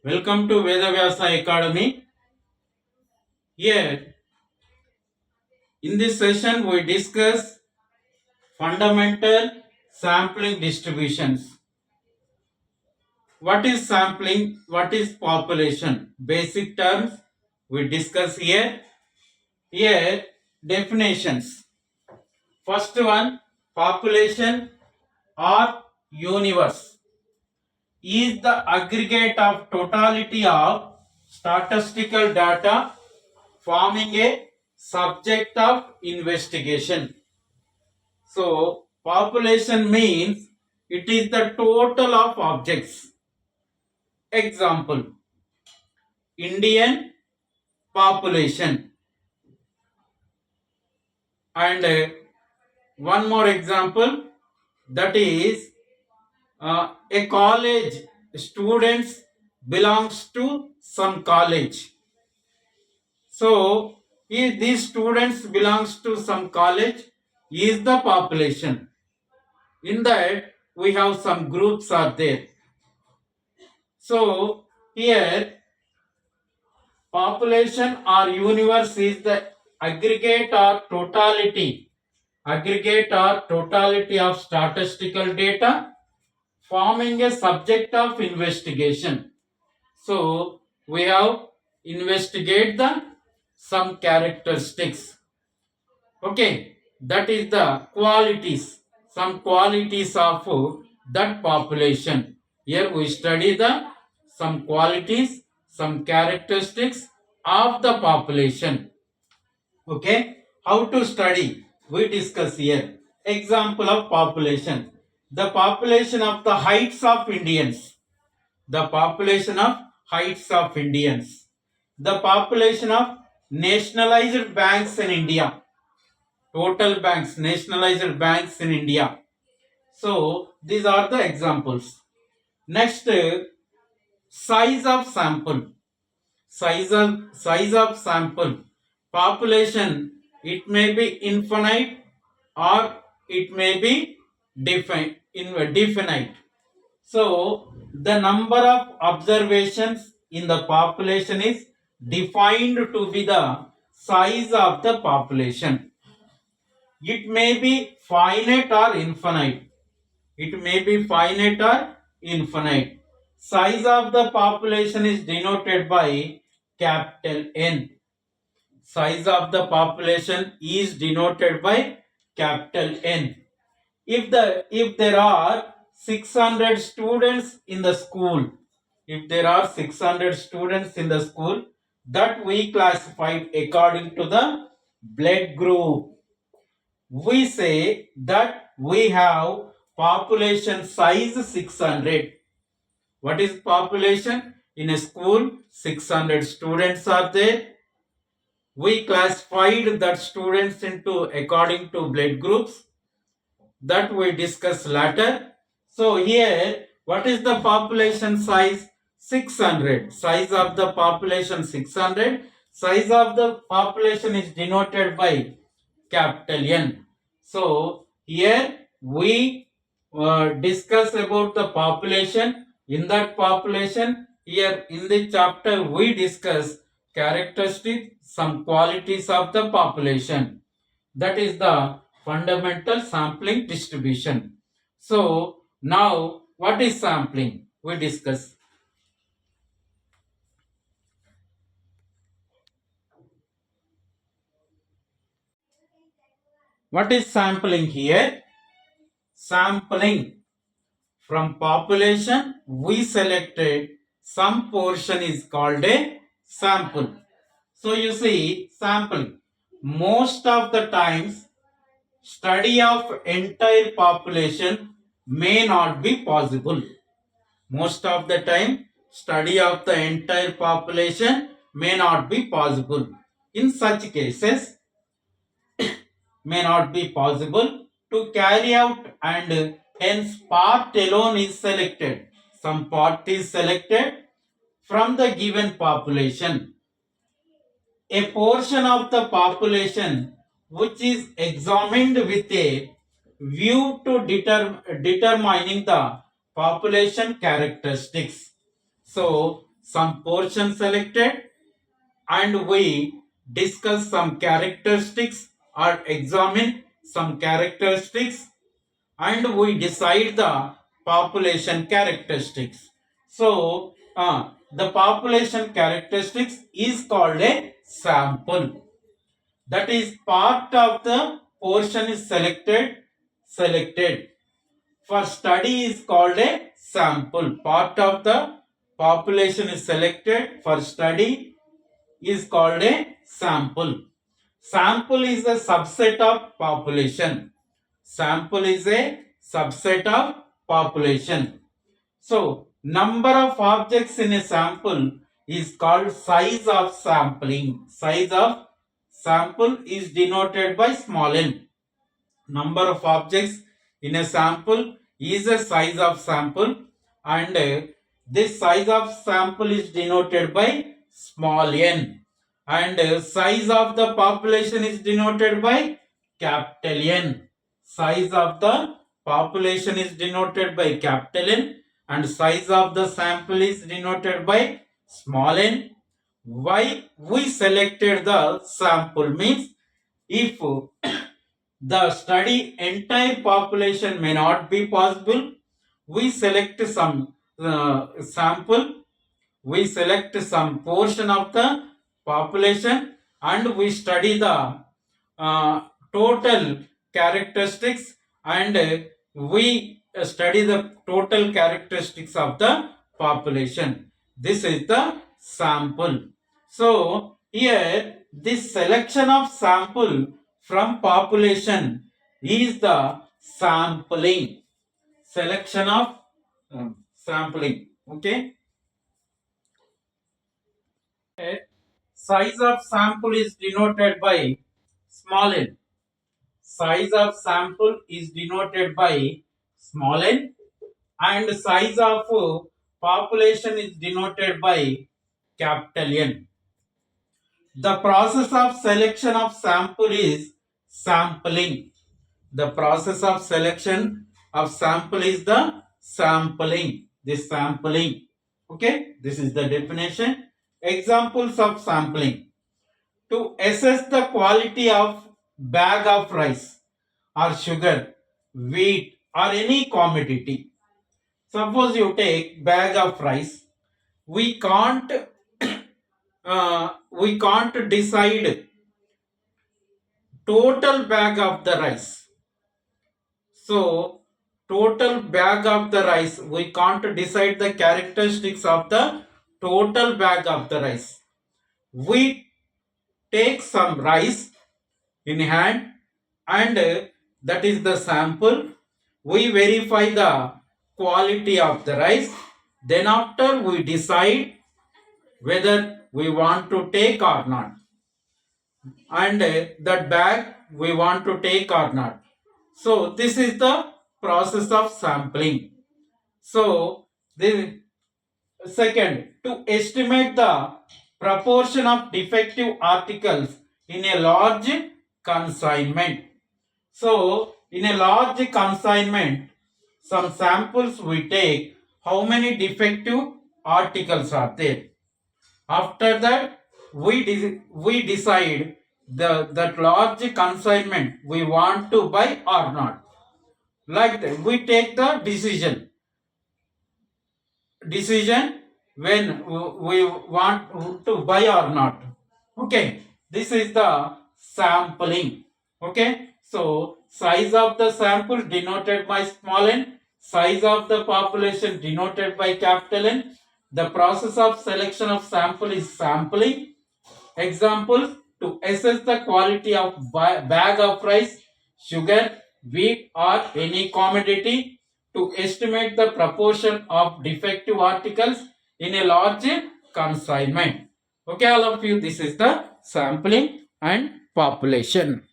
Welcome to Vedavyasa Academy. Here, in this session, we discuss fundamental sampling distributions. What is sampling? What is population? Basic terms we discuss here. Here, definitions. First one, population or universe is the aggregate of totality of statistical data forming a subject of investigation. So, population means it is the total of objects. Example, Indian population. And one more example, that is a college students belongs to some college. So, if these students belongs to some college is the population. In that we have some groups are there. So here population or universe is the aggregate or totality of statistical data forming a subject of investigation. So we have investigate the some characteristics. Okay, that is the qualities, some qualities of that population. Here we study the some qualities, some characteristics of the population. Okay, how to study? We discuss here. Example of population. The population of the heights of Indians. The population of heights of Indians. The population of nationalized banks in India. Total banks, nationalized banks in India. So these are the examples. Next, size of sample. Size of sample. Population. It may be infinite or it may be definite. So the number of observations in the population is defined to be the size of the population. It may be finite or infinite. It may be finite or infinite. Size of the population is denoted by capital N. Size of the population is denoted by capital N. If there are 600 students in the school, if there are 600 students in the school, that we classified according to the blood group. We say that we have population size 600. What is population? In a school, 600 students are there. We classified that students into according to blood groups. That we discuss later. So here, what is the population size? 600. Size of the population 600. Size of the population is denoted by capital N. So here we discuss about the population. In that population, here in the chapter we discuss characteristics, some qualities of the population. That is the fundamental sampling distribution. So now what is sampling? We discuss. What is sampling here? Sampling from population we selected some portion is called a sample. So you see sampling. Most of the times study of entire population may not be possible. Most of the time study of the entire population may not be possible. In such cases may not be possible to carry out, and hence part alone is selected. Some part is selected from the given population. A portion of the population which is examined with a view to determining the population characteristics. So some portion selected, and we discuss some characteristics or examine some characteristics, and we decide the population characteristics. So, the population characteristics is called a sample. That is part of the portion is selected for study is called a sample. Part of the population is selected for study is called a sample. Sample is a subset of population. Sample is a subset of population. So, number of objects in a sample is called size of sampling. Size of sample is denoted by small n. Number of objects in a sample is a size of sample, and this size of sample is denoted by small n, and size of the population is denoted by capital N. Size of the population is denoted by capital N, and size of the sample is denoted by small n. Why we selected the sample means if the study entire population may not be possible, we select some sample, we select some portion of the population, and we study the total characteristics, and we study the total characteristics of the population. This is the sample. So here this selection of sample from population is the sampling. Selection of sampling. Okay. Size of sample is denoted by small n. Size of sample is denoted by small n, and size of population is denoted by capital N. The process of selection of sample is sampling. The process of selection of sample is the sampling. This sampling. Okay, this is the definition. Examples of sampling. To assess the quality of bag of rice or sugar, wheat or any commodity. Suppose you take bag of rice, we can't decide total bag of the rice. So total bag of the rice, we can't decide the characteristics of the total bag of the rice. We take some rice in hand, and that is the sample. We verify the quality of the rice. Then after we decide whether we want to take or not, and that bag we want to take or not. So this is the process of sampling. So the second, to estimate the proportion of defective articles in a large consignment. So in a large consignment, some samples we take how many defective articles are there. After that, we decide that large consignment we want to buy or not. Like that, we take the decision when we want to buy or not. Okay, this is the sampling. Okay, so size of the sample denoted by small n, size of the population denoted by capital N. The process of selection of sample is sampling. Examples: to assess the quality of bag of rice, sugar, wheat or any commodity, to estimate the proportion of defective articles in a large consignment. Okay, all of you, this is the sampling and population.